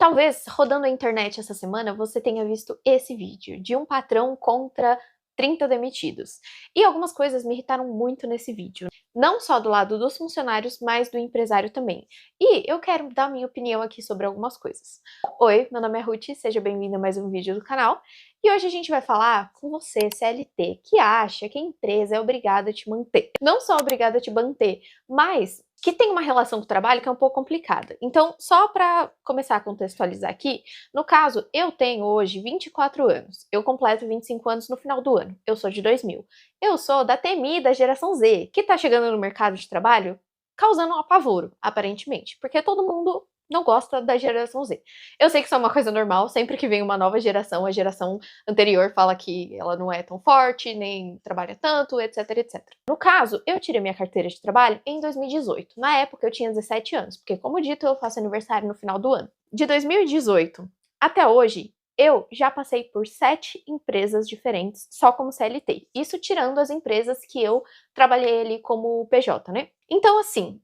Talvez, rodando a internet essa semana, você tenha visto esse vídeo de um patrão contra 30 demitidos. E algumas coisas me irritaram muito nesse vídeo. Não só do lado dos funcionários, mas do empresário também. E eu quero dar minha opinião aqui sobre algumas coisas. Oi, meu nome é Ruth, seja bem-vinda a mais um vídeo do canal. E hoje a gente vai falar com você, CLT, que acha que a empresa é obrigada a te manter. Não só obrigada a te manter, mas que tem uma relação com o trabalho que é um pouco complicada. Então, só para começar a contextualizar aqui, no caso, eu tenho hoje 24 anos. Eu completo 25 anos no final do ano. Eu sou de 2000. Eu sou da temida geração Z, que tá chegando no mercado de trabalho causando um apavoro, aparentemente, porque todo mundo não gosta da geração Z. Eu sei que isso é uma coisa normal, sempre que vem uma nova geração, a geração anterior fala que ela não é tão forte, nem trabalha tanto, etc, etc. No caso, eu tirei minha carteira de trabalho em 2018. Na época eu tinha 17 anos, porque como dito, eu faço aniversário no final do ano. De 2018 até hoje, eu já passei por 7 empresas diferentes só como CLT. Isso tirando as empresas que eu trabalhei ali como PJ, né? Então, assim,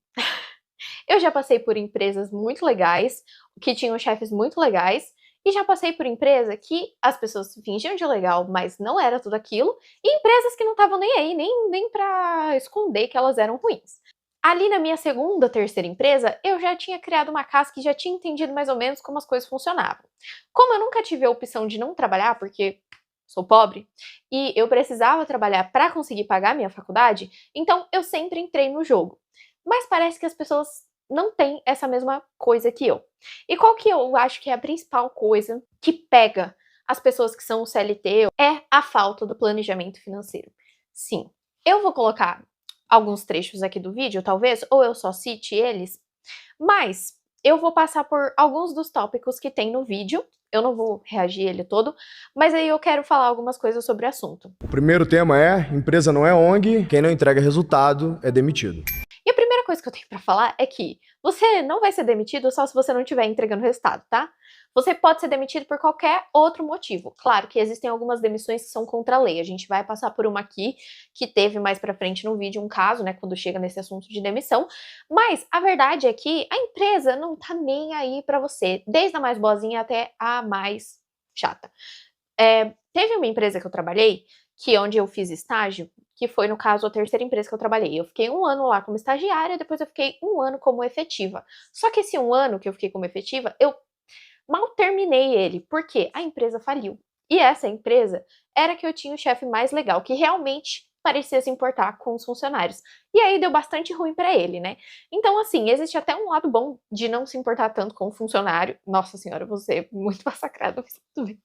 eu já passei por empresas muito legais, que tinham chefes muito legais, e já passei por empresa que as pessoas fingiam de legal, mas não era tudo aquilo, e empresas que não estavam nem aí, nem pra esconder que elas eram ruins. Ali na minha segunda, terceira empresa, eu já tinha criado uma casca e já tinha entendido mais ou menos como as coisas funcionavam. Como eu nunca tive a opção de não trabalhar, porque sou pobre, e eu precisava trabalhar para conseguir pagar minha faculdade, então eu sempre entrei no jogo. Mas parece que as pessoas não têm essa mesma coisa que eu. E qual que eu acho que é a principal coisa que pega as pessoas que são o CLT é a falta do planejamento financeiro. Sim, eu vou colocar alguns trechos aqui do vídeo, talvez, ou eu só cite eles, mas eu vou passar por alguns dos tópicos que tem no vídeo, eu não vou reagir ele todo, mas aí eu quero falar algumas coisas sobre o assunto. O primeiro tema é: empresa não é ONG, quem não entrega resultado é demitido. E a primeira coisa que eu tenho pra falar é que você não vai ser demitido só se você não estiver entregando resultado, tá? Você pode ser demitido por qualquer outro motivo. Claro que existem algumas demissões que são contra a lei. A gente vai passar por uma aqui, que teve mais pra frente no vídeo um caso, né, quando chega nesse assunto de demissão. Mas a verdade é que a empresa não tá nem aí pra você, desde a mais boazinha até a mais chata. Teve uma empresa que eu trabalhei, que onde eu fiz estágio, que foi, no caso, a terceira empresa que eu trabalhei. Eu fiquei 1 ano lá como estagiária, depois eu fiquei 1 ano como efetiva. Só que esse 1 ano que eu fiquei como efetiva, eu mal terminei ele, porque a empresa faliu. E essa empresa era que eu tinha o chefe mais legal, que realmente parecia se importar com os funcionários. E aí deu bastante ruim pra ele, né? Então, assim, existe até um lado bom de não se importar tanto com o funcionário. Nossa senhora, eu vou ser muito massacrada, mas tudo bem.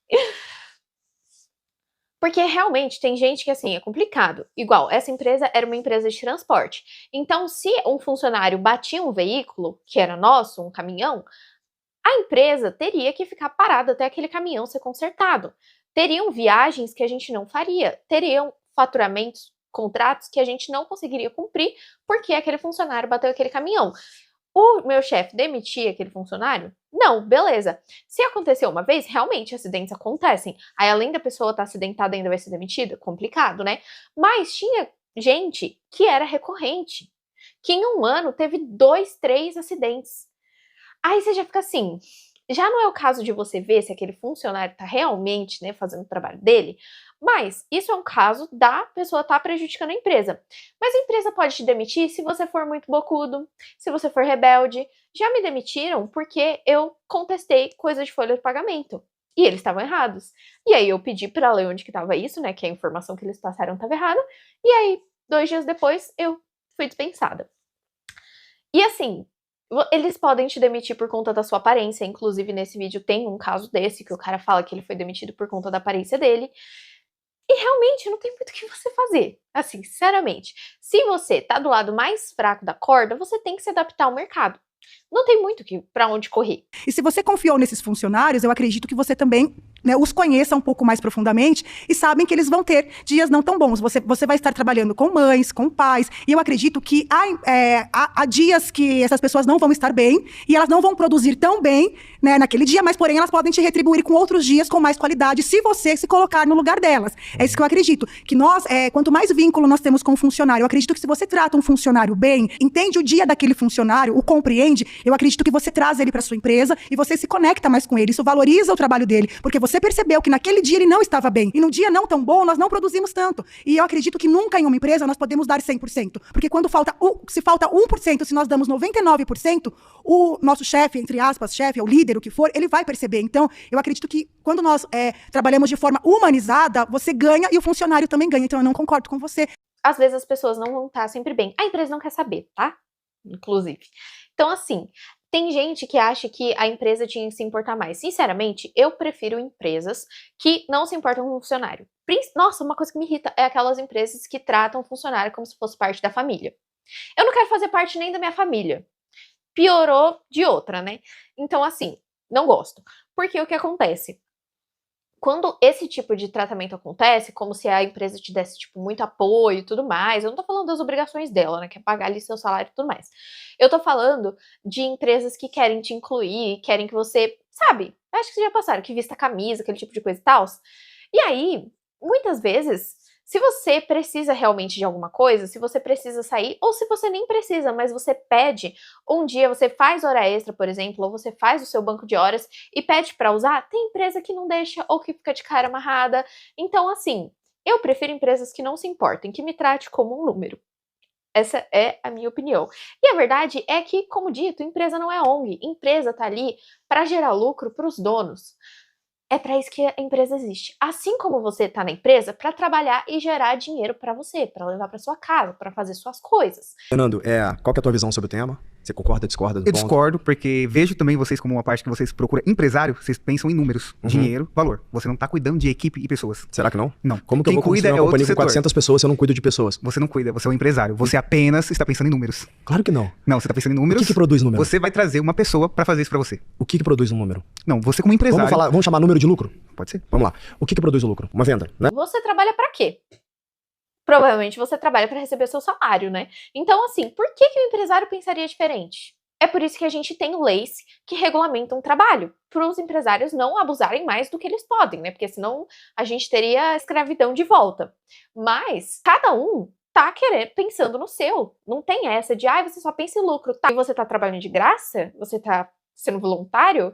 Porque realmente tem gente que, assim, é complicado. Igual, essa empresa era uma empresa de transporte. Então, se um funcionário batia um veículo, que era nosso, um caminhão, a empresa teria que ficar parada até aquele caminhão ser consertado. Teriam viagens que a gente não faria. Teriam faturamentos, contratos que a gente não conseguiria cumprir porque aquele funcionário bateu aquele caminhão. O meu chefe demitir aquele funcionário? Não, beleza. Se aconteceu uma vez, realmente acidentes acontecem. Aí, além da pessoa estar acidentada, ainda vai ser demitida? Complicado, né? Mas tinha gente que era recorrente, que em 1 ano teve 2, 3 acidentes. Aí você já fica assim, já não é o caso de você ver se aquele funcionário tá realmente, né, fazendo o trabalho dele, mas isso é um caso da pessoa estar prejudicando a empresa. Mas a empresa pode te demitir se você for muito bocudo, se você for rebelde. Já me demitiram porque eu contestei coisa de folha de pagamento. E eles estavam errados. E aí eu pedi pra ler onde que tava isso, né, que a informação que eles passaram estava errada. E aí, 2 dias depois, eu fui dispensada. E assim, eles podem te demitir por conta da sua aparência. Inclusive, nesse vídeo tem um caso desse, que o cara fala que ele foi demitido por conta da aparência dele. E realmente não tem muito o que você fazer. Assim, sinceramente. Se você tá do lado mais fraco da corda, você tem que se adaptar ao mercado. Não tem muito pra onde correr. E se você confiou nesses funcionários, eu acredito que você também né, os conheça um pouco mais profundamente e sabem que eles vão ter dias não tão bons. Você vai estar trabalhando com mães, com pais, e eu acredito que há dias que essas pessoas não vão estar bem e elas não vão produzir tão bem, né, naquele dia, mas porém elas podem te retribuir com outros dias com mais qualidade se você se colocar no lugar delas. É isso que eu acredito, que nós, quanto mais vínculo nós temos com o funcionário, eu acredito que se você trata um funcionário bem, entende o dia daquele funcionário, o compreende, eu acredito que você traz ele para sua empresa e você se conecta mais com ele, isso valoriza o trabalho dele, porque você percebeu que naquele dia ele não estava bem, e num dia não tão bom, nós não produzimos tanto. E eu acredito que nunca em uma empresa nós podemos dar 100%, porque quando se falta 1%, se nós damos 99%, o nosso chefe, entre aspas, chefe, ou líder, o que for, ele vai perceber. Então, eu acredito que quando nós trabalhamos de forma humanizada, você ganha e o funcionário também ganha. Então, eu não concordo com você. Às vezes as pessoas não vão estar sempre bem. A empresa não quer saber, tá? Inclusive. Então, assim, tem gente que acha que a empresa tinha que se importar mais. Sinceramente, eu prefiro empresas que não se importam com o funcionário. Nossa, uma coisa que me irrita é aquelas empresas que tratam o funcionário como se fosse parte da família. Eu não quero fazer parte nem da minha família. Piorou de outra, né? Então, assim, não gosto. Porque o que acontece? Quando esse tipo de tratamento acontece, como se a empresa te desse, tipo, muito apoio e tudo mais, eu não tô falando das obrigações dela, né, que é pagar ali seu salário e tudo mais. Eu tô falando de empresas que querem te incluir, querem que você, sabe, acho que vocês já passaram, que vista camisa, aquele tipo de coisa e tal. E aí, muitas vezes, se você precisa realmente de alguma coisa, se você precisa sair, ou se você nem precisa, mas você pede, um dia você faz hora extra, por exemplo, ou você faz o seu banco de horas e pede pra usar, tem empresa que não deixa ou que fica de cara amarrada. Então, assim, eu prefiro empresas que não se importem, que me trate como um número. Essa é a minha opinião. E a verdade é que, como dito, empresa não é ONG. Empresa tá ali para gerar lucro para os donos. É para isso que a empresa existe. Assim como você tá na empresa para trabalhar e gerar dinheiro para você, para levar para sua casa, para fazer suas coisas. Fernando, qual que é a tua visão sobre o tema? Você concorda, discorda do Eu ponto? discordo, porque vejo também vocês como uma parte que vocês procuram empresário, vocês pensam em números, dinheiro, valor. Você não tá cuidando de equipe e pessoas. Será que não? Não. Como que eu Quem vou cuida construir é uma outro companhia com setor. 400 pessoas se eu não cuido de pessoas? Você não cuida, você é um empresário. Você apenas está pensando em números. Claro que não. Não, você tá pensando em O números. que produz número? Você vai trazer uma pessoa pra fazer isso pra você. O que produz um número? Não, você como empresário. Vamos chamar número de lucro? Pode ser. Vamos lá. O que produz o lucro? Uma venda, né? Você trabalha para quê? Provavelmente você trabalha para receber seu salário, né? Então, assim, por que o empresário pensaria diferente? É por isso que a gente tem leis que regulamentam o trabalho, para os empresários não abusarem mais do que eles podem, né? Porque senão a gente teria a escravidão de volta. Mas cada um tá pensando no seu. Não tem essa de, você só pensa em lucro, tá? E você tá trabalhando de graça? Você tá sendo voluntário?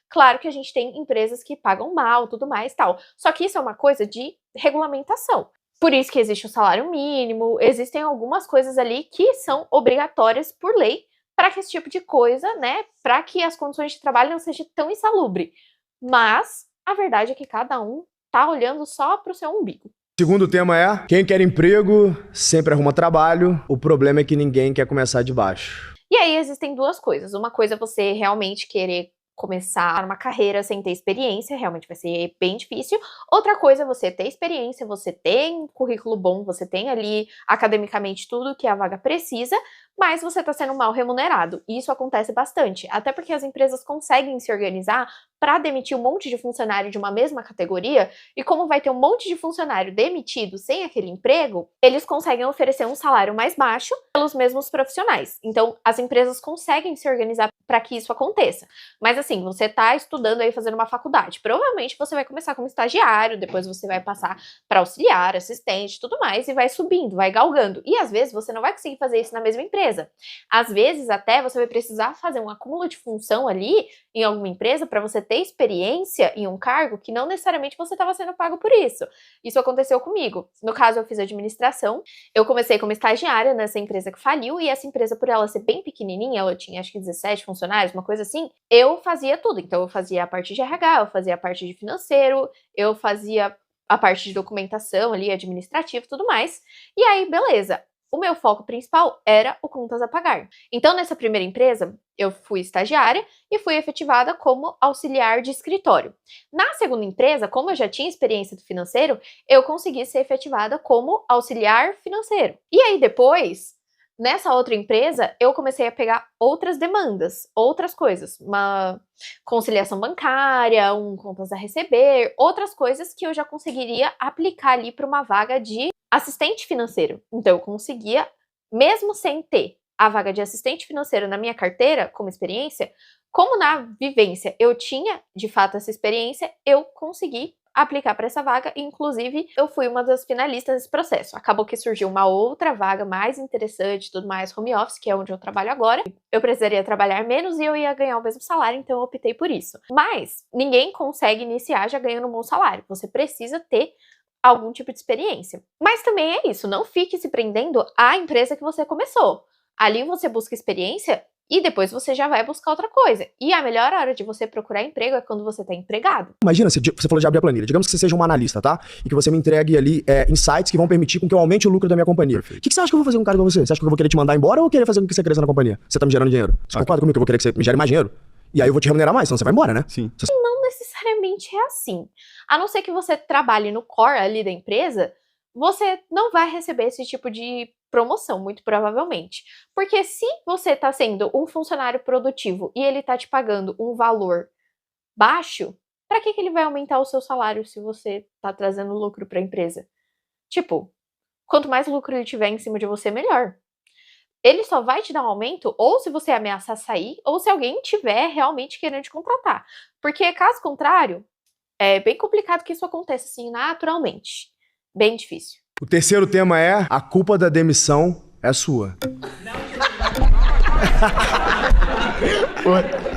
Claro que a gente tem empresas que pagam mal, tudo mais, tal. Só que isso é uma coisa de regulamentação. Por isso que existe o salário mínimo, existem algumas coisas ali que são obrigatórias por lei para que esse tipo de coisa, né, para que as condições de trabalho não sejam tão insalubre. Mas a verdade é que cada um tá olhando só pro seu umbigo. Segundo tema é: quem quer emprego sempre arruma trabalho. O problema é que ninguém quer começar de baixo. E aí existem duas coisas. Uma coisa é você realmente querer começar uma carreira sem ter experiência, realmente vai ser bem difícil. Outra coisa é você ter experiência, você tem um currículo bom, você tem ali academicamente tudo que a vaga precisa, mas você está sendo mal remunerado. E isso acontece bastante, até porque as empresas conseguem se organizar para demitir um monte de funcionário de uma mesma categoria, e como vai ter um monte de funcionário demitido sem aquele emprego, eles conseguem oferecer um salário mais baixo pelos mesmos profissionais. Então, as empresas conseguem se organizar para que isso aconteça. Mas assim, você está estudando aí, fazendo uma faculdade, provavelmente você vai começar como estagiário, depois você vai passar para auxiliar, assistente, tudo mais, e vai subindo, vai galgando. E às vezes você não vai conseguir fazer isso na mesma empresa. Às vezes até você vai precisar fazer um acúmulo de função ali em alguma empresa para você ter experiência em um cargo que não necessariamente você estava sendo pago por isso. Isso aconteceu comigo. No caso, eu fiz administração. Eu comecei como estagiária nessa empresa que faliu, e essa empresa, por ela ser bem pequenininha, ela tinha acho que 17 funcionários, uma coisa assim, eu fazia tudo. Então eu fazia a parte de RH, eu fazia a parte de financeiro, eu fazia a parte de documentação ali, administrativo e tudo mais. E aí, beleza. O meu foco principal era o contas a pagar. Então, nessa primeira empresa, eu fui estagiária e fui efetivada como auxiliar de escritório. Na segunda empresa, como eu já tinha experiência do financeiro, eu consegui ser efetivada como auxiliar financeiro. E aí depois, nessa outra empresa, eu comecei a pegar outras demandas, outras coisas. Uma conciliação bancária, contas a receber, outras coisas que eu já conseguiria aplicar ali para uma vaga de assistente financeiro. Então, eu conseguia, mesmo sem ter a vaga de assistente financeiro na minha carteira, como experiência, como na vivência eu tinha, de fato, essa experiência, eu consegui aplicar para essa vaga, e inclusive eu fui uma das finalistas desse processo. Acabou que surgiu uma outra vaga mais interessante, tudo mais, home office, que é onde eu trabalho agora. Eu precisaria trabalhar menos e eu ia ganhar o mesmo salário, então eu optei por isso. Mas ninguém consegue iniciar já ganhando um bom salário. Você precisa ter algum tipo de experiência. Mas também é isso, não fique se prendendo à empresa que você começou. Ali você busca experiência e depois você já vai buscar outra coisa. E a melhor hora de você procurar emprego é quando você tá empregado. Imagina, você falou de abrir a planilha. Digamos que você seja um analista, tá? E que você me entregue ali insights que vão permitir com que eu aumente o lucro da minha companhia. O que você acha que eu vou fazer com um cara igual você? Você acha que eu vou querer te mandar embora ou querer fazer com que você cresça na companhia? Você tá me gerando dinheiro. Você concorda comigo que eu vou querer que você me gere mais dinheiro? E aí eu vou te remunerar mais, senão você vai embora, né? Sim. Não necessariamente é assim. A não ser que você trabalhe no core ali da empresa, você não vai receber esse tipo de promoção, muito provavelmente. Porque se você tá sendo um funcionário produtivo e ele tá te pagando um valor baixo, pra que ele vai aumentar o seu salário se você tá trazendo lucro pra empresa? Tipo, quanto mais lucro ele tiver em cima de você, melhor. Ele só vai te dar um aumento ou se você ameaçar sair, ou se alguém tiver realmente querendo te contratar. Porque, caso contrário, é bem complicado que isso aconteça assim naturalmente. Bem difícil. O terceiro tema é: a culpa da demissão é sua.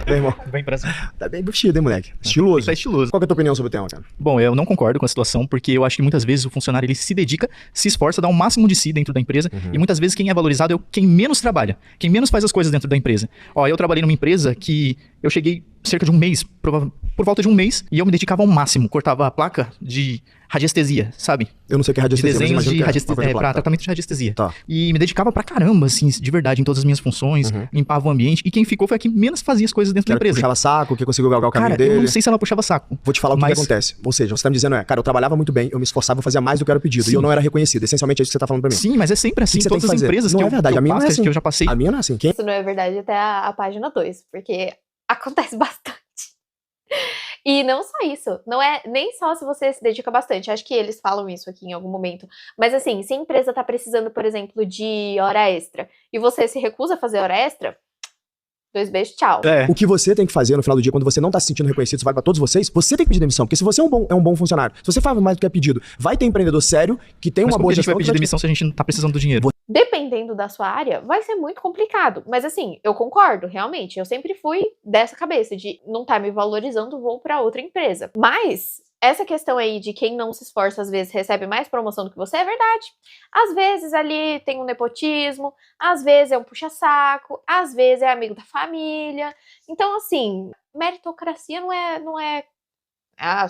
Meu irmão, Bem pra cima. tá bem vestido, hein, moleque? Estiloso. Isso é estiloso. Qual que é a tua opinião sobre o tema, cara? Bom, eu não concordo com a situação, porque eu acho que muitas vezes o funcionário ele se dedica, se esforça, dá o máximo de si dentro da empresa, e muitas vezes quem é valorizado é quem menos trabalha, quem menos faz as coisas dentro da empresa. Ó, eu trabalhei numa empresa que eu cheguei cerca de um mês, por volta de um mês, e eu me dedicava ao máximo, cortava a placa de radiestesia, sabe? Eu não sei o que é De radiestesia, mas desenhos imagino de que radiestesia, pra pra tratamento de radiestesia. Tá. E me dedicava pra caramba, assim, de verdade, em todas as minhas funções, limpava o ambiente, e quem ficou foi a que menos fazia as coisas dentro da Ela empresa. puxava saco, que conseguiu galgar o caminho Cara, dele. eu não sei se ela puxava saco. Vou te falar o que Mas- acontece. Ou seja, você tá me dizendo cara, eu trabalhava muito bem, eu me esforçava, eu fazia mais do que era pedido. Sim. E eu não era reconhecido. Essencialmente é isso que você tá falando pra mim. Sim, mas é sempre assim, O que você tem todas que as fazer? empresas Não que é verdade, a minha não é assim. que eu já passei. A minha não é assim. Quem Isso não é verdade até a página 2, porque acontece bastante. E não só isso, não é nem só se você se dedica bastante, acho que eles falam isso aqui em algum momento, mas assim, se a empresa tá precisando, por exemplo, de hora extra, e você se recusa a fazer hora extra, 2 beijos, tchau. É. O que você tem que fazer no final do dia, quando você não tá se sentindo reconhecido, isso vale pra todos vocês, você tem que pedir demissão. Porque se você é um bom funcionário, se você faz mais do que é pedido, vai ter empreendedor sério, que tem Mas uma como boa que a gente gestão. vai pedir demissão se a gente não tá precisando do dinheiro? Dependendo da sua área, vai ser muito complicado. Mas assim, eu concordo, realmente. Eu sempre fui dessa cabeça de não tá me valorizando, vou pra outra empresa. Mas essa questão aí de quem não se esforça, às vezes, recebe mais promoção do que você, é verdade. Às vezes ali tem um nepotismo, às vezes é um puxa-saco, às vezes é amigo da família. Então, assim, meritocracia não é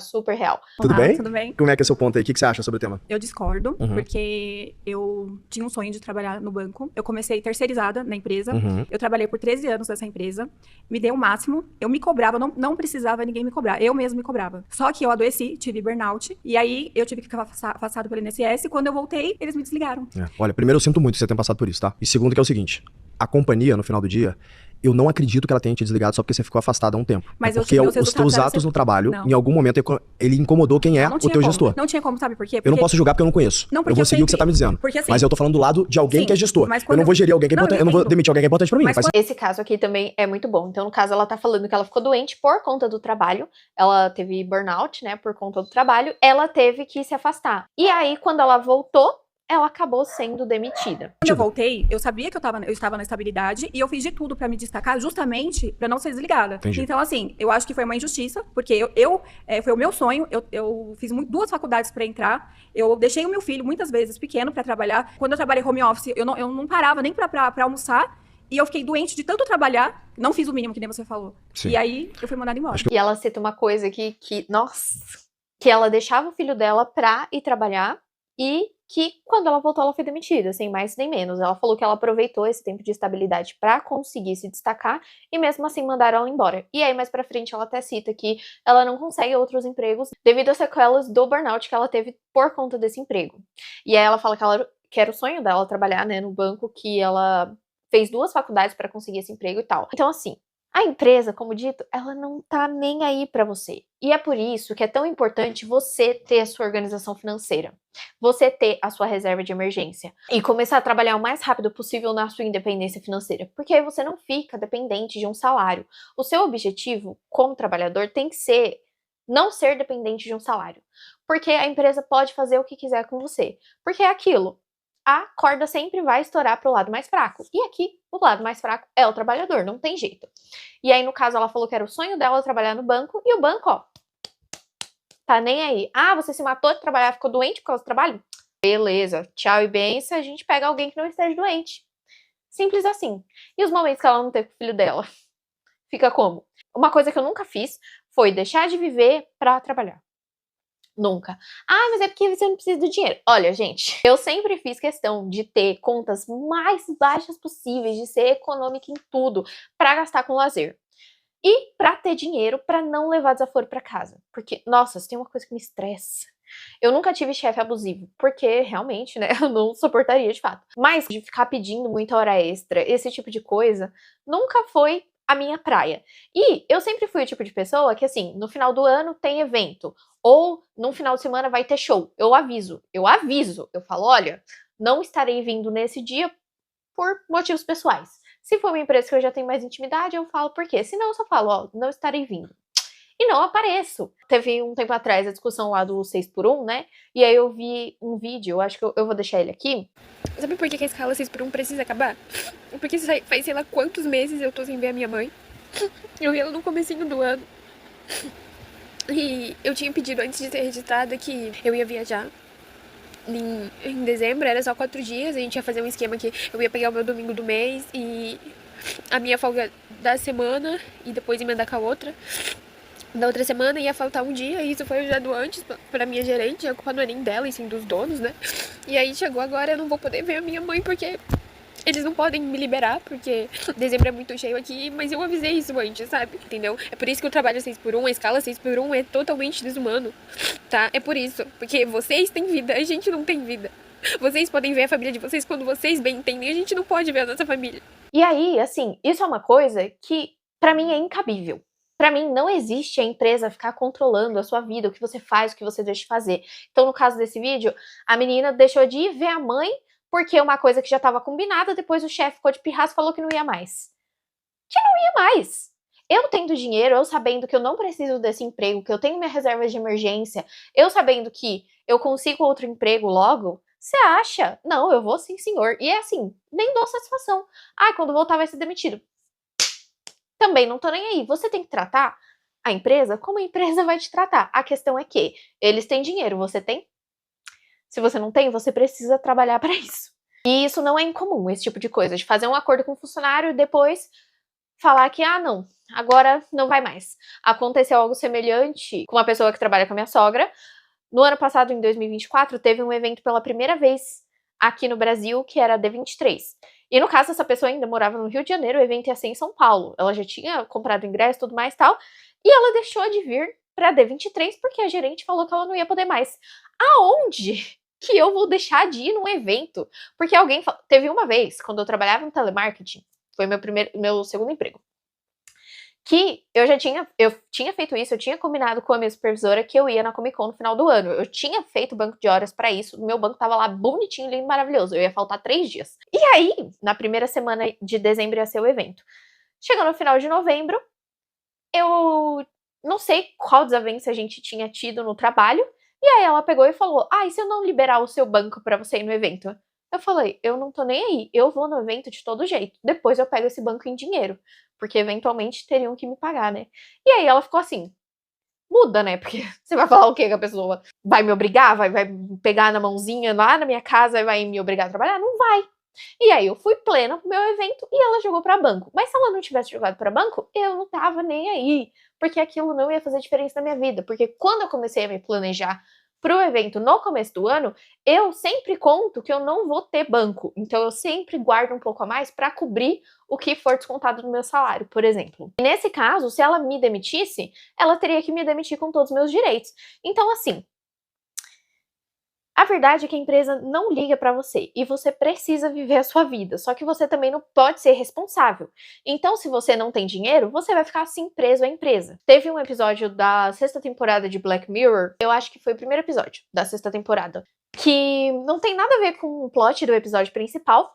super real. Tudo Olá, bem? Tudo bem? Como é que é seu ponto aí? O que você acha sobre o tema? Eu discordo, Uhum. porque eu tinha um sonho de trabalhar no banco. Eu comecei terceirizada na empresa. Uhum. Eu trabalhei por 13 anos nessa empresa. Me dei o máximo. Eu me cobrava, não precisava ninguém me cobrar. Eu mesmo me cobrava. Só que eu adoeci, tive burnout. E aí eu tive que ficar afastado pelo INSS. Quando eu voltei, eles me desligaram. É. Olha, primeiro eu sinto muito que você tenha passado por isso, tá? E segundo que é o seguinte, a companhia, no final do dia, eu não acredito que ela tenha te desligado só porque você ficou afastada há um tempo. Mas é eu porque tive- os meus teus resultados atos eram no trabalho, Não. em algum momento, ele incomodou quem é Não o tinha teu como. gestor. Não tinha como, sabe por quê? Eu não posso julgar porque eu não conheço. Não, porque eu vou eu seguir o que você sempre- tá me dizendo. porque assim- Mas eu tô falando do lado de alguém Sim, que é gestor. mas Eu quando não vou gerir alguém que é Não, importante. eu Eu não vou entendo. demitir alguém que é importante pra mim. Mas Faz- Esse caso aqui também é muito bom. Então, no caso, ela tá falando que ela ficou doente por conta do trabalho. Ela teve burnout, né, por conta do trabalho. Ela teve que se afastar. E aí, quando ela voltou, ela acabou sendo demitida. Quando eu voltei, eu sabia que eu estava na estabilidade e eu fiz de tudo pra me destacar justamente pra não ser desligada. Entendi. Então, assim, eu acho que foi uma injustiça, porque foi o meu sonho, eu fiz 2 faculdades pra entrar, eu deixei o meu filho muitas vezes pequeno pra trabalhar. Quando eu trabalhei home office, eu não parava nem pra almoçar. E eu fiquei doente de tanto trabalhar, não fiz o mínimo, que nem você falou. Sim. E aí, eu fui mandada embora. Acho E ela cita uma coisa aqui nossa, que ela deixava o filho dela pra ir trabalhar e que quando ela voltou ela foi demitida, sem mais nem menos. Ela falou que ela aproveitou esse tempo de estabilidade pra conseguir se destacar e mesmo assim mandaram ela embora. E aí mais pra frente ela até cita que ela não consegue outros empregos devido às sequelas do burnout que ela teve por conta desse emprego. E aí ela fala que ela que era o sonho dela trabalhar, né, no banco, que ela fez 2 faculdades para conseguir esse emprego e tal. Então, assim, a empresa, como dito, ela não tá nem aí para você. E é por isso que é tão importante você ter a sua organização financeira, você ter a sua reserva de emergência e começar a trabalhar o mais rápido possível na sua independência financeira, porque aí você não fica dependente de um salário. O seu objetivo como trabalhador tem que ser não ser dependente de um salário, porque a empresa pode fazer o que quiser com você, porque é aquilo. A corda sempre vai estourar pro lado mais fraco. E aqui, o lado mais fraco é o trabalhador, não tem jeito. E aí, no caso, ela falou que era o sonho dela trabalhar no banco, e o banco, ó, tá nem aí. Ah, você se matou de trabalhar, ficou doente por causa do trabalho? Beleza, tchau e benção, a gente pega alguém que não esteja doente. Simples assim. E os momentos que ela não teve com o filho dela? Fica como? Uma coisa que eu nunca fiz foi deixar de viver pra trabalhar. Nunca. Ah, mas é porque você não precisa do dinheiro. Olha, gente, eu sempre fiz questão de ter contas mais baixas possíveis, de ser econômica em tudo, pra gastar com lazer. E pra ter dinheiro pra não levar desaforo pra casa. Porque, nossa, se tem uma coisa que me estressa. Eu nunca tive chefe abusivo, porque realmente, né, eu não suportaria de fato. Mas de ficar pedindo muita hora extra, esse tipo de coisa, nunca foi a minha praia. E eu sempre fui o tipo de pessoa que, assim, no final do ano tem evento, ou no final de semana vai ter show. Eu aviso. Eu falo, olha, não estarei vindo nesse dia por motivos pessoais. Se for uma empresa que eu já tenho mais intimidade, eu falo por quê. Senão eu só falo, ó, não estarei vindo. E não apareço. Teve um tempo atrás a discussão lá do 6x1, né? E aí eu vi um vídeo, eu acho que eu vou deixar ele aqui. Sabe por que a escala 6x1 precisa acabar? Porque faz sei lá quantos meses eu tô sem ver a minha mãe. Eu vi ela no comecinho do ano. E eu tinha pedido antes de ser registrada que eu ia viajar. Em dezembro, era só 4 dias. A gente ia fazer um esquema que eu ia pegar o meu domingo do mês e a minha folga da semana e depois emendar com a outra. Da outra semana ia faltar um dia, e isso foi avisado antes pra minha gerente, a culpa não é nem dela, e sim dos donos, né? E aí chegou agora, eu não vou poder ver a minha mãe porque eles não podem me liberar, porque dezembro é muito cheio aqui, mas eu avisei isso antes, sabe? Entendeu? É por isso que o trabalho 6x1, a escala 6x1 é totalmente desumano, tá? É por isso, porque vocês têm vida, a gente não tem vida. Vocês podem ver a família de vocês quando vocês bem entendem, a gente não pode ver a nossa família. E aí, assim, isso é uma coisa que pra mim é incabível. Pra mim, não existe a empresa ficar controlando a sua vida, o que você faz, o que você deixa de fazer. Então, no caso desse vídeo, a menina deixou de ir ver a mãe porque uma coisa que já estava combinada, depois o chefe ficou de pirraça e falou que não ia mais. Que não ia mais. Eu tendo dinheiro, eu sabendo que eu não preciso desse emprego, que eu tenho minha reserva de emergência, eu sabendo que eu consigo outro emprego logo, você acha? Não, eu vou sim, senhor. E é assim, nem dou satisfação. Ai, quando voltar vai ser demitido. Também não tô nem aí. Você tem que tratar a empresa como a empresa vai te tratar. A questão é que eles têm dinheiro, você tem? Se você não tem, você precisa trabalhar para isso. E isso não é incomum, esse tipo de coisa, de fazer um acordo com o funcionário e depois falar que, ah, não, agora não vai mais. Aconteceu algo semelhante com uma pessoa que trabalha com a minha sogra. No ano passado, em 2024, teve um evento pela primeira vez aqui no Brasil, que era a D23. E no caso, essa pessoa ainda morava no Rio de Janeiro, o evento ia ser em São Paulo. Ela já tinha comprado ingresso e tudo mais e tal. E ela deixou de vir pra D23 porque a gerente falou que ela não ia poder mais. Aonde que eu vou deixar de ir num evento? Porque alguém... Teve uma vez, quando eu trabalhava no telemarketing, foi meu segundo emprego, que eu tinha feito isso, eu tinha combinado com a minha supervisora que eu ia na Comic Con no final do ano. Eu tinha feito banco de horas pra isso, o meu banco tava lá bonitinho, lindo, maravilhoso. Eu ia faltar 3 dias. E aí, na primeira semana de dezembro ia ser o evento. Chegou no final de novembro, eu não sei qual desavença a gente tinha tido no trabalho, e aí ela pegou e falou, e se eu não liberar o seu banco pra você ir no evento? Eu falei, eu não tô nem aí, eu vou no evento de todo jeito, depois eu pego esse banco em dinheiro, porque eventualmente teriam que me pagar, né? E aí ela ficou assim, muda, né? Porque você vai falar o quê que a pessoa vai me obrigar, vai me pegar na mãozinha lá na minha casa e vai me obrigar a trabalhar? Não vai. E aí eu fui plena pro meu evento e ela jogou pra banco. Mas se ela não tivesse jogado pra banco, eu não tava nem aí, porque aquilo não ia fazer diferença na minha vida. Porque quando eu comecei a me planejar pro evento no começo do ano, eu sempre conto que eu não vou ter banco. Então eu sempre guardo um pouco a mais pra cobrir o que for descontado do meu salário, por exemplo. E nesse caso, se ela me demitisse, ela teria que me demitir com todos os meus direitos. Então, assim, A verdade é que a empresa não liga pra você e você precisa viver a sua vida, só que você também não pode ser responsável. Então, se você não tem dinheiro, você vai ficar assim preso à empresa. Teve um episódio da 6ª temporada de Black Mirror, eu acho que foi o primeiro episódio da 6ª temporada, que não tem nada a ver com o plot do episódio principal,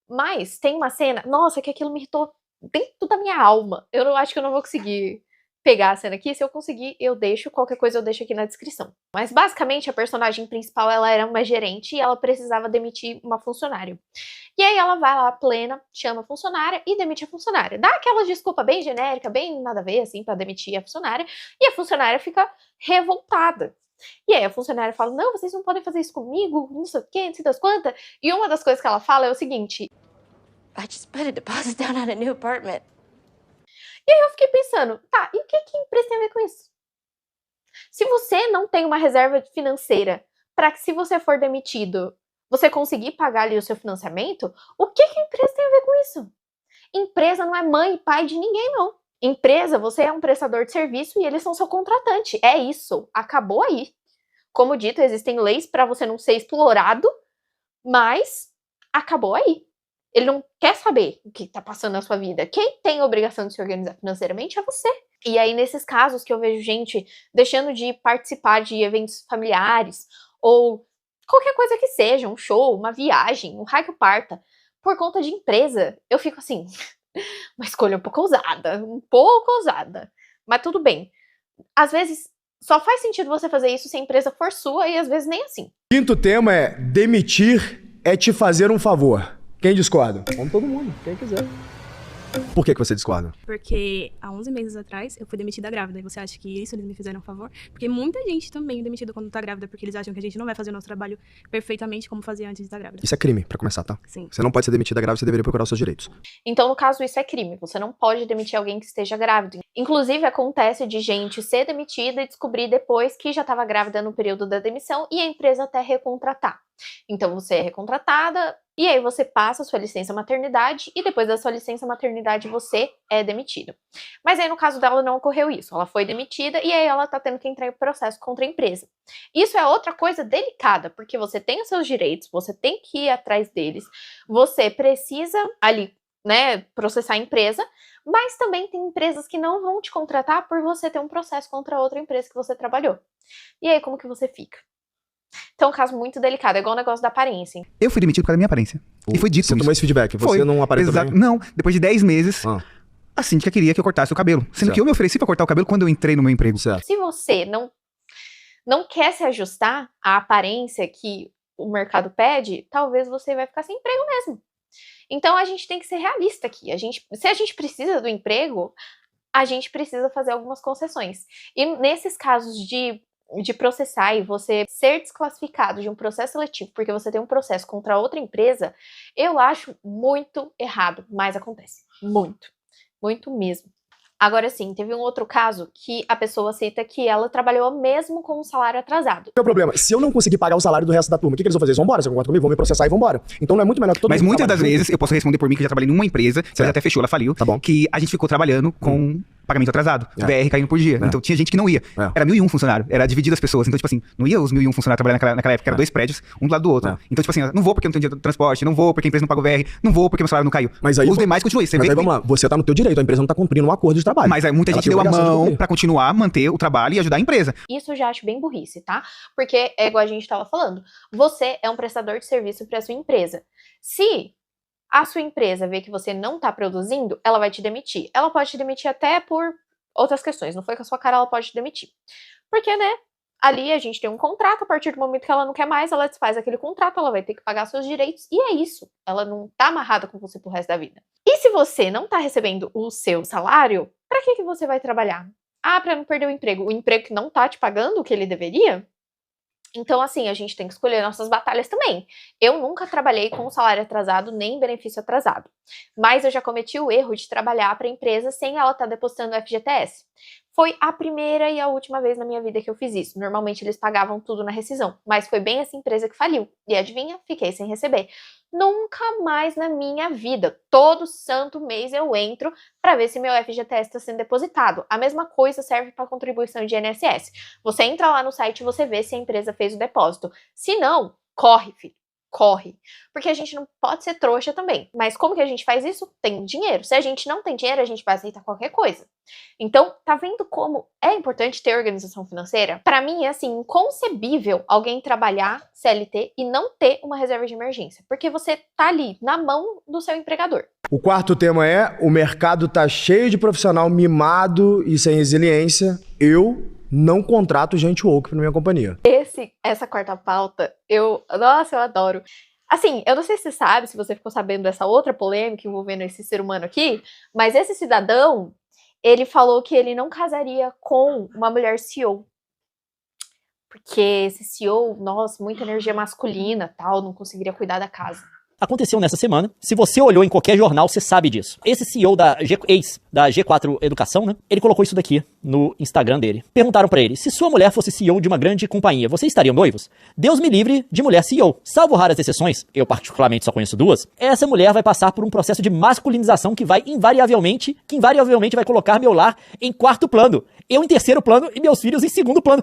mas tem uma cena, nossa, que aquilo me irritou dentro da minha alma. Eu não acho que eu não vou conseguir pegar a cena aqui, se eu conseguir eu deixo, qualquer coisa eu deixo aqui na descrição. Mas basicamente a personagem principal, ela era uma gerente e ela precisava demitir uma funcionária. E aí ela vai lá plena, chama a funcionária e demite a funcionária. Dá aquela desculpa bem genérica, bem nada a ver assim, pra demitir a funcionária, e a funcionária fica revoltada. E aí a funcionária fala, não, vocês não podem fazer isso comigo, não sei o que, não sei das quantas. E uma das coisas que ela fala é o seguinte: I just put a deposit down on a new apartment. E aí eu fiquei pensando, tá, e o que a empresa tem a ver com isso? Se você não tem uma reserva financeira para que, se você for demitido, você conseguir pagar ali o seu financiamento, o que a empresa tem a ver com isso? Empresa não é mãe e pai de ninguém, não. Empresa, você é um prestador de serviço e eles são seu contratante. É isso, acabou aí. Como dito, existem leis para você não ser explorado, mas acabou aí. Ele não quer saber o que tá passando na sua vida. Quem tem a obrigação de se organizar financeiramente é você. E aí, nesses casos que eu vejo gente deixando de participar de eventos familiares, ou qualquer coisa que seja, um show, uma viagem, um raio que parta, por conta de empresa, eu fico assim, uma escolha um pouco ousada. Mas tudo bem. Às vezes, só faz sentido você fazer isso se a empresa for sua, e às vezes nem assim. Quinto tema é: demitir é te fazer um favor. Quem discorda? Vamos todo mundo, quem quiser. Por que você discorda? Porque há 11 meses atrás eu fui demitida grávida. E você acha que isso eles me fizeram um favor? Porque muita gente também é demitida quando tá grávida, porque eles acham que a gente não vai fazer o nosso trabalho perfeitamente como fazia antes de estar grávida. Isso é crime, pra começar, tá? Sim. Você não pode ser demitida grávida, você deveria procurar os seus direitos. Então, no caso, isso é crime. Você não pode demitir alguém que esteja grávido. Inclusive, acontece de gente ser demitida e descobrir depois que já estava grávida no período da demissão e a empresa até recontratar. Então, você é recontratada e aí você passa a sua licença maternidade e depois da sua licença maternidade você é demitido. Mas aí, no caso dela, não ocorreu isso. Ela foi demitida e aí ela tá tendo que entrar em processo contra a empresa. Isso é outra coisa delicada, porque você tem os seus direitos, você tem que ir atrás deles, você precisa ali, né, processar a empresa, mas também tem empresas que não vão te contratar por você ter um processo contra outra empresa que você trabalhou. E aí, como que você fica? Então é um caso muito delicado, é igual o negócio da aparência. Hein? Eu fui demitido por causa da minha aparência. E foi dito Você isso. tomou esse feedback, você Foi. não apareceu Exato. bem? Não, depois de 10 meses, a síndica queria que eu cortasse o cabelo. Sendo Certo. que eu me ofereci pra cortar o cabelo quando eu entrei no meu emprego. Certo. Se você não quer se ajustar à aparência que o mercado pede, talvez você vai ficar sem emprego mesmo. Então a gente tem que ser realista aqui. Se a gente precisa do emprego, a gente precisa fazer algumas concessões. E nesses casos de processar e você ser desclassificado de um processo seletivo porque você tem um processo contra outra empresa, eu acho muito errado, mas acontece. Muito mesmo. Agora sim, teve um outro caso que a pessoa cita que ela trabalhou mesmo com um salário atrasado. Qual é o problema? Se eu não conseguir pagar o salário do resto da turma, o que eles vão fazer? Eles vão embora, você concorda comigo? Vão me processar e vão embora. Então não é muito melhor que todo Mas mundo muitas trabalhe das junto? vezes, eu posso responder por mim, que já trabalhei numa empresa, que ela até fechou, ela faliu, Tá bom. que a gente ficou trabalhando com pagamento atrasado, VR caindo por dia. Então tinha gente que não ia. Era 1.001 funcionário, era dividido as pessoas. Então, tipo assim, não ia os 1.001 funcionários trabalhando naquela época, era 2 prédios, um do lado do outro. Então, tipo assim, não vou porque eu não tenho dinheiro de transporte, não vou porque a empresa não paga o VR, não vou porque meu salário não caiu. Mas aí, os demais continuam. Mas aí vamos lá, você tá no teu direito, a empresa não tá cumprindo um acordo de trabalho. Mas aí muita Ela gente tem deu a obrigação de mão cumprir. pra continuar, manter o trabalho e ajudar a empresa. Isso eu já acho bem burrice, tá? Porque é igual a gente tava falando, você é um prestador de serviço para sua empresa. Se a sua empresa vê que você não tá produzindo, ela vai te demitir. Ela pode te demitir até por outras questões, não foi com a sua cara, ela pode te demitir. Porque, né, ali a gente tem um contrato, a partir do momento que ela não quer mais, ela desfaz aquele contrato, ela vai ter que pagar seus direitos, e é isso. Ela não tá amarrada com você pro resto da vida. E se você não tá recebendo o seu salário, pra que você vai trabalhar? Ah, pra não perder o emprego que não tá te pagando o que ele deveria? Então, assim, a gente tem que escolher nossas batalhas também. Eu nunca trabalhei com salário atrasado nem benefício atrasado. Mas eu já cometi o erro de trabalhar para a empresa sem ela estar depositando o FGTS. Foi a primeira e a última vez na minha vida que eu fiz isso. Normalmente eles pagavam tudo na rescisão, mas foi bem essa empresa que faliu. E adivinha? Fiquei sem receber. Nunca mais na minha vida. Todo santo mês eu entro para ver se meu FGTS está sendo depositado. A mesma coisa serve para contribuição de INSS. Você entra lá no site e você vê se a empresa fez o depósito. Se não, corre, filho. Corre. Porque a gente não pode ser trouxa também. Mas como que a gente faz isso? Tem dinheiro. Se a gente não tem dinheiro, a gente vai aceitar qualquer coisa. Então, tá vendo como é importante ter organização financeira? Pra mim, é assim, inconcebível alguém trabalhar CLT e não ter uma reserva de emergência. Porque você tá ali, na mão do seu empregador. O quarto tema é: o mercado tá cheio de profissional mimado e sem resiliência. Eu não contrato gente woke pra minha companhia. Essa quarta pauta, nossa, eu adoro. Assim, eu não sei se você sabe, se você ficou sabendo dessa outra polêmica envolvendo esse ser humano aqui, mas esse cidadão, ele falou que ele não casaria com uma mulher CEO. Porque esse CEO, nossa, muita energia masculina, tal, não conseguiria cuidar da casa. Aconteceu nessa semana. Se você olhou em qualquer jornal, você sabe disso. Esse CEO da G4 Educação, né? Ele colocou isso daqui no Instagram dele. Perguntaram pra ele: se sua mulher fosse CEO de uma grande companhia, vocês estariam noivos? Deus me livre de mulher CEO. Salvo raras exceções, eu particularmente só conheço duas, essa mulher vai passar por um processo de masculinização que invariavelmente vai colocar meu lar em quarto plano. Eu em terceiro plano e meus filhos em segundo plano.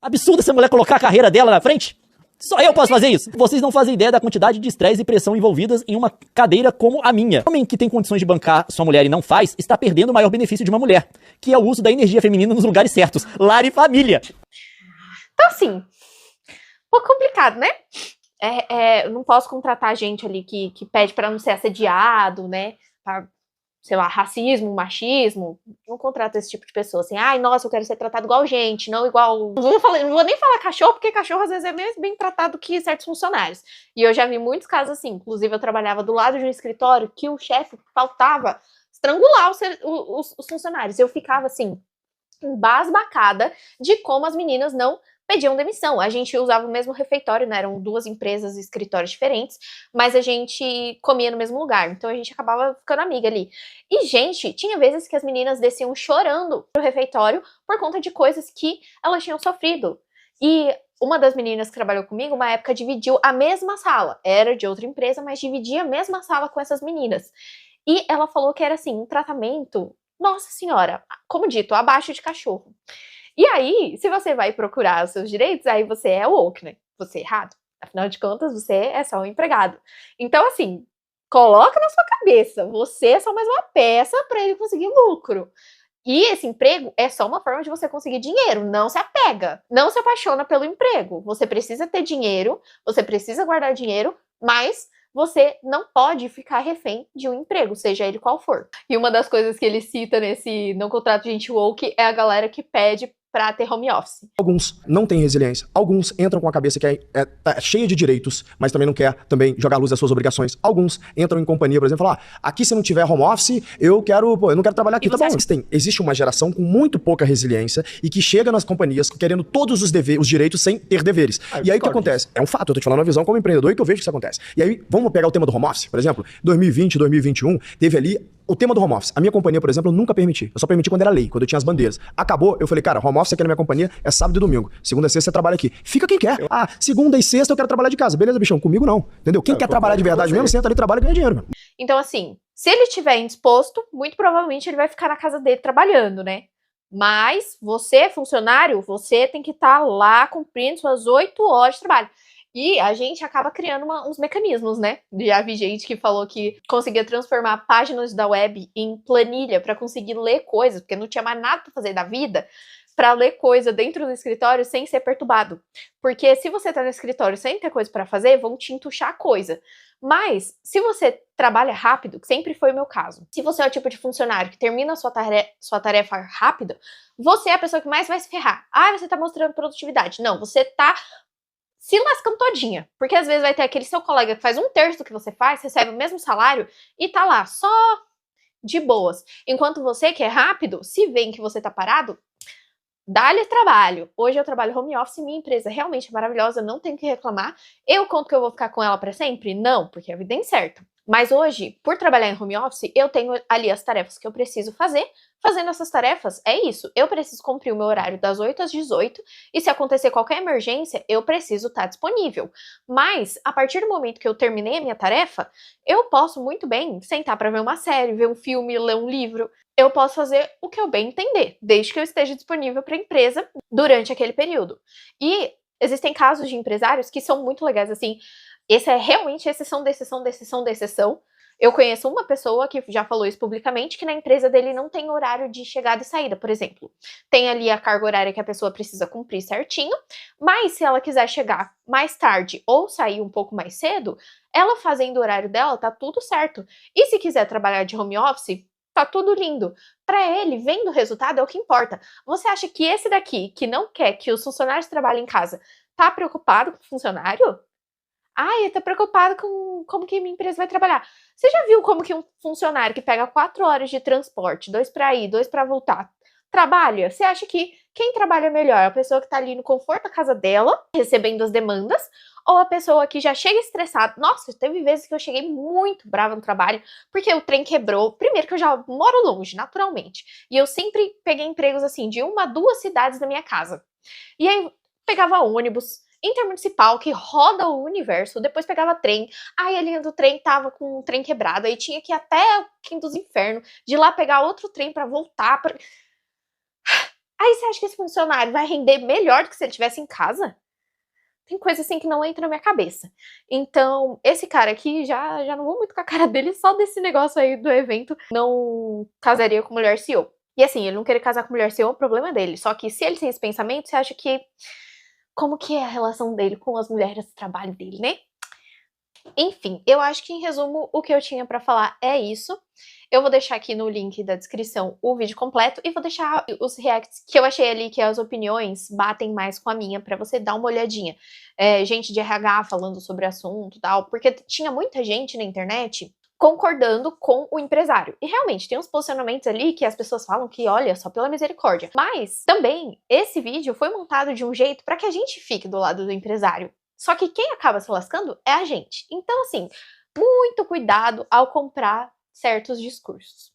Absurdo essa mulher colocar a carreira dela na frente. Só eu posso fazer isso. Vocês não fazem ideia da quantidade de estresse e pressão envolvidas em uma cadeira como a minha. O homem que tem condições de bancar sua mulher e não faz, está perdendo o maior benefício de uma mulher, que é o uso da energia feminina nos lugares certos. Lar e família. Então, assim, um pouco complicado, né? Eu não posso contratar gente ali que pede pra não ser assediado, né? Pra, sei lá, racismo, machismo. Não contrato esse tipo de pessoa, assim, ai, nossa, eu quero ser tratado igual gente, não igual... Não vou nem falar cachorro, porque cachorro às vezes é mais bem tratado que certos funcionários. E eu já vi muitos casos assim, inclusive eu trabalhava do lado de um escritório que o chefe faltava estrangular os funcionários. Eu ficava, assim, embasbacada de como as meninas não pediam demissão. A gente usava o mesmo refeitório, né? Eram duas empresas e escritórios diferentes, mas a gente comia no mesmo lugar. Então a gente acabava ficando amiga ali. E, gente, tinha vezes que as meninas desciam chorando pro refeitório por conta de coisas que elas tinham sofrido. E uma das meninas que trabalhou comigo, uma época, dividiu a mesma sala. Era de outra empresa, mas dividia a mesma sala com essas meninas. E ela falou que era, assim, um tratamento, nossa senhora, como dito, abaixo de cachorro. E aí, se você vai procurar os seus direitos, aí você é woke, né? Você é errado. Afinal de contas, você é só um empregado. Então, assim, coloca na sua cabeça, você é só mais uma peça para ele conseguir lucro. E esse emprego é só uma forma de você conseguir dinheiro. Não se apega, não se apaixona pelo emprego. Você precisa ter dinheiro, você precisa guardar dinheiro, mas você não pode ficar refém de um emprego, seja ele qual for. E uma das coisas que ele cita nesse Não Contrato Gente Woke é a galera que pede pra ter home office. Alguns não têm resiliência. Alguns entram com a cabeça que tá cheia de direitos, mas também não quer também jogar a luz das suas obrigações. Alguns entram em companhia, por exemplo, falar: aqui se não tiver home office, eu não quero trabalhar aqui. Tá bom, existe uma geração com muito pouca resiliência e que chega nas companhias querendo todos os direitos sem ter deveres. E aí o que acontece? É um fato, eu tô te falando uma visão como empreendedor e que eu vejo que isso acontece. E aí, vamos pegar o tema do home office, por exemplo, 2020, 2021, teve ali o tema do home office. A minha companhia, por exemplo, eu nunca permiti. Eu só permiti quando era lei, quando eu tinha as bandeiras. Acabou, eu falei: cara, home office aqui na minha companhia é sábado e domingo. Segunda e sexta você trabalha aqui. Fica quem quer. Segunda e sexta eu quero trabalhar de casa. Beleza, bichão? Comigo não. Entendeu? Quem quer trabalhar de verdade mesmo, senta ali, trabalha e ganha dinheiro. Então, assim, se ele estiver indisposto, muito provavelmente ele vai ficar na casa dele trabalhando, né? Mas você, funcionário, você tem que estar lá cumprindo suas 8 horas de trabalho. E a gente acaba criando uns mecanismos, né? Já vi gente que falou que conseguia transformar páginas da web em planilha para conseguir ler coisas, porque não tinha mais nada para fazer da vida, para ler coisa dentro do escritório sem ser perturbado. Porque se você tá no escritório sem ter coisa para fazer, vão te entuchar coisa. Mas, se você trabalha rápido, que sempre foi o meu caso, se você é o tipo de funcionário que termina a sua tarefa rápido, você é a pessoa que mais vai se ferrar. Você tá mostrando produtividade. Não, você tá se lascando todinha. Porque às vezes vai ter aquele seu colega que faz 1/3 do que você faz, recebe o mesmo salário e tá lá, só de boas. Enquanto você, que é rápido, se vê que você tá parado, dá-lhe trabalho. Hoje eu trabalho home office, minha empresa realmente é maravilhosa, não tenho que reclamar. Eu conto que eu vou ficar com ela pra sempre? Não, porque a vida é incerta. Mas hoje, por trabalhar em home office, eu tenho ali as tarefas que eu preciso fazer. Fazendo essas tarefas, é isso. Eu preciso cumprir o meu horário das 8 às 18 e se acontecer qualquer emergência, eu preciso estar disponível. Mas, a partir do momento que eu terminei a minha tarefa, eu posso muito bem sentar para ver uma série, ver um filme, ler um livro. Eu posso fazer o que eu bem entender, desde que eu esteja disponível para a empresa durante aquele período. E existem casos de empresários que são muito legais, assim. Esse é realmente exceção da exceção da exceção da exceção. Eu conheço uma pessoa que já falou isso publicamente, que na empresa dele não tem horário de chegada e saída, por exemplo. Tem ali a carga horária que a pessoa precisa cumprir certinho, mas se ela quiser chegar mais tarde ou sair um pouco mais cedo, ela fazendo o horário dela, tá tudo certo. E se quiser trabalhar de home office, tá tudo lindo. Para ele, vendo o resultado é o que importa. Você acha que esse daqui, que não quer que os funcionários trabalhem em casa, tá preocupado com o funcionário? Ah, ele tá preocupado com como que minha empresa vai trabalhar. Você já viu como que um funcionário que pega 4 horas de transporte, 2 para ir, 2 para voltar, trabalha? Você acha que quem trabalha melhor? A pessoa que tá ali no conforto da casa dela, recebendo as demandas, ou a pessoa que já chega estressada? Nossa, teve vezes que eu cheguei muito brava no trabalho, porque o trem quebrou. Primeiro que eu já moro longe, naturalmente. E eu sempre peguei empregos assim, de 1 a 2 cidades da minha casa. E aí, pegava ônibus intermunicipal que roda o universo, depois pegava trem, aí a linha do trem tava com o trem quebrado, aí tinha que ir até o Quinto dos Infernos, de lá pegar outro trem pra voltar. Aí você acha que esse funcionário vai render melhor do que se ele estivesse em casa? Tem coisa assim que não entra na minha cabeça. Então, esse cara aqui, já não vou muito com a cara dele, só desse negócio aí do evento, não casaria com mulher CEO. E assim, ele não querer casar com mulher CEO é um problema dele, só que se ele tem esse pensamento, você acha que como que é a relação dele com as mulheres do trabalho dele, né? Enfim, eu acho que em resumo o que eu tinha pra falar é isso. Eu vou deixar aqui no link da descrição o vídeo completo e vou deixar os reacts que eu achei ali que as opiniões batem mais com a minha pra você dar uma olhadinha. Gente de RH falando sobre o assunto e tal, porque tinha muita gente na internet concordando com o empresário. E realmente, tem uns posicionamentos ali que as pessoas falam que, olha, só pela misericórdia. Mas, também, esse vídeo foi montado de um jeito para que a gente fique do lado do empresário. Só que quem acaba se lascando é a gente. Então, assim, muito cuidado ao comprar certos discursos.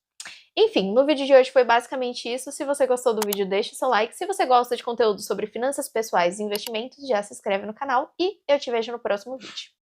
Enfim, no vídeo de hoje foi basicamente isso. Se você gostou do vídeo, deixa o seu like. Se você gosta de conteúdo sobre finanças pessoais e investimentos, já se inscreve no canal. E eu te vejo no próximo vídeo.